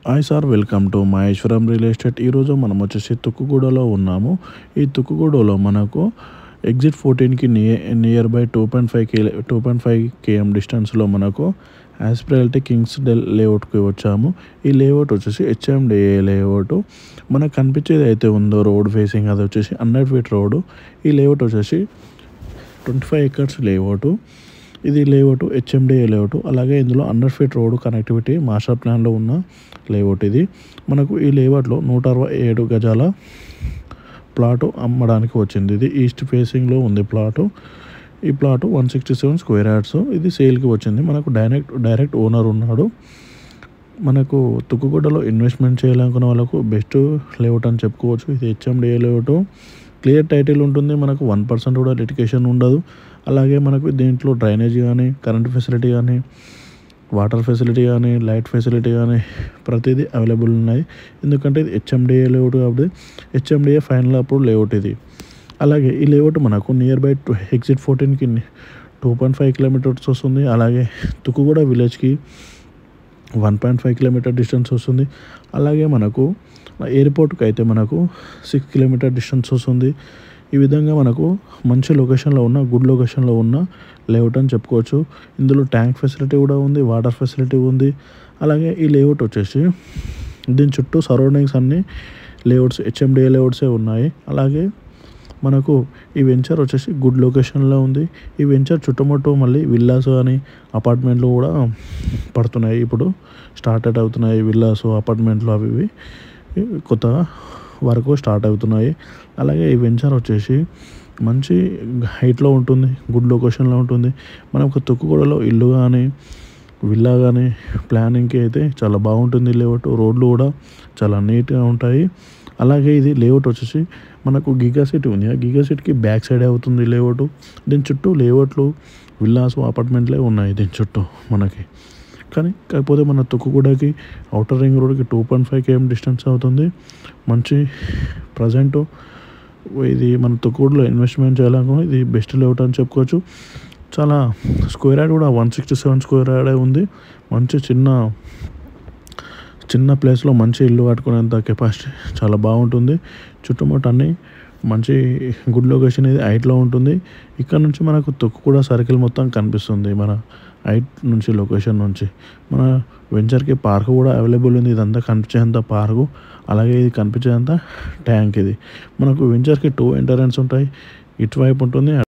Hi sir, welcome to Maheshwaram real estate. ఈరోజు మనం వచ్చేసి తుక్కుగూడలో ఉన్నాము. ఈ తుక్కుగూడలో మనకు ఎగ్జిట్ 14కి నియర్ బై 2.5 km డిస్టెన్స్లో మనకు ఆస్పిరాలిటీ కింగ్స్ డెల్ లేఅవుట్కి వచ్చాము. ఈ లేఅవుట్ వచ్చేసి హెచ్ఎండిఏ లేఅవుట్. మనకు కనిపించేది అయితే ఉందో రోడ్ ఫేసింగ్, అది వచ్చేసి 100 feet రోడ్డు. ఈ లేఅవుట్ వచ్చేసి 25 acres లేఅవుట్. ఇది లేఅవుట్ హెచ్ఎండిఏ లేఅవుట్. అలాగే ఇందులో 100 feet రోడ్డు కనెక్టివిటీ మాస్టర్ ప్లాన్లో ఉన్న లేఅవుట్ ఇది. మనకు ఈ లేఅవుట్లో 167 గజాల ప్లాటు అమ్మడానికి వచ్చింది. ఇది ఈస్ట్ ఫేసింగ్లో ఉంది ప్లాటు. ఈ ప్లాటు 167 square yards. ఇది సేల్కి వచ్చింది. మనకు డైరెక్ట్ ఓనర్ ఉన్నాడు. మనకు తుక్కుగూడలో ఇన్వెస్ట్మెంట్ చేయాలనుకున్న వాళ్ళకు బెస్ట్ లేఅవుట్ అని చెప్పుకోవచ్చు. ఇది హెచ్ఎండిఏ లేఅవుట్. క్లియర్ టైటిల్ ఉంటుంది. మనకు 1% కూడా లిటిగేషన్ ఉండదు. అలాగే మనకు దీంట్లో డ్రైనేజ్ కానీ, కరెంట్ ఫెసిలిటీ కానీ, వాటర్ ఫెసిలిటీ కానీ, లైట్ ఫెసిలిటీ కానీ ప్రతిదీ అవైలబుల్ ఉన్నాయి. ఎందుకంటే ఇది హెచ్ఎండిఏ లేఅవుట్ కాబట్టి హెచ్ఎండిఏ ఫైనల్ అప్రూవ్ లేఅవుట్ ఇది. అలాగే ఈ లేఅవుట్ మనకు నియర్ బై ఎగ్జిట్ 14కి 2.5 kilometers వస్తుంది. అలాగే తుక్కుగూడ విలేజ్కి 1.5 kilometer డిస్టెన్స్ వస్తుంది. అలాగే మనకు ఎయిర్పోర్ట్కి అయితే మనకు 6 kilometer డిస్టెన్స్ వస్తుంది. ఈ విధంగా మనకు మంచి లొకేషన్లో ఉన్న, గుడ్ లొకేషన్లో ఉన్న లేఅవుట్ అని చెప్పుకోవచ్చు. ఇందులో ట్యాంక్ ఫెసిలిటీ కూడా ఉంది, వాటర్ ఫెసిలిటీ ఉంది. అలాగే ఈ లేఅవుట్ వచ్చేసి దీని చుట్టూ సరౌండింగ్స్ అన్నీ లేఅవుట్స్ హెచ్ఎండిఏ లేఅవుట్సే ఉన్నాయి. అలాగే మనకు ఈ వెంచర్ వచ్చేసి గుడ్ లొకేషన్లో ఉంది. ఈ వెంచర్ చుట్టుముట్టు మళ్ళీ విల్లాస్ కానీ అపార్ట్మెంట్లు కూడా పడుతున్నాయి. ఇప్పుడు స్టార్టెడ్ అవుతున్నాయి విల్లాస్, అపార్ట్మెంట్లు అవి ఇవి కొత్తగా వరకు స్టార్ట్ అవుతున్నాయి. అలాగే ఈ వెంచర్ వచ్చేసి మంచి హైట్లో ఉంటుంది, గుడ్ లొకేషన్లో ఉంటుంది. మనకు తుక్కుగూడలో ఇల్లు కానీ, విల్లా కానీ ప్లానింగ్కి అయితే చాలా బాగుంటుంది లేఅవుట్. రోడ్లు కూడా చాలా నీట్గా ఉంటాయి. అలాగే ఇది లేఅవుట్ వచ్చేసి మనకు గిగా సిటీ ఉంది. ఆ గిగా సిటీకి బ్యాక్ సైడ్ అవుతుంది లేఅవుట్. దీని చుట్టూ లేఅవుట్లు, విల్లాస్, అపార్ట్మెంట్లే ఉన్నాయి దీని చుట్టూ మనకి. కానీ కాకపోతే మన తుక్కుగూడకి అవుటర్ రింగ్ రోడ్కి 2.5 km డిస్టెన్స్ అవుతుంది. మంచి ప్రజెంట్ ఇది మన తుక్కుగూడలో ఇన్వెస్ట్మెంట్ చేయాలనుకుని ఇది బెస్ట్ లేఅవుట్ అని చెప్పుకోవచ్చు. చాలా స్క్వేర్ యార్డ్ కూడా 167 square yard ఉంది. మంచి చిన్న ప్లేస్లో మంచి ఇల్లు కట్టుకునేంత కెపాసిటీ చాలా బాగుంటుంది. చుట్టుముట్టు అన్నీ మంచి గుడ్ లొకేషన్. ఇది హైట్లో ఉంటుంది. ఇక్కడ నుంచి మనకు తుక్కుగూడ సర్కిల్ మొత్తం కనిపిస్తుంది. మన హైట్ నుంచి, లొకేషన్ నుంచి. మన వెంచర్కి పార్క్ కూడా అవైలబుల్ ఉంది. ఇదంతా కనిపించేంత పార్కు, అలాగే ఇది కనిపించేంత ట్యాంక్. ఇది మనకు వెంచర్కి 2 ఎంట్రన్స్ ఉంటాయి. ఇటువైపు ఉంటుంది.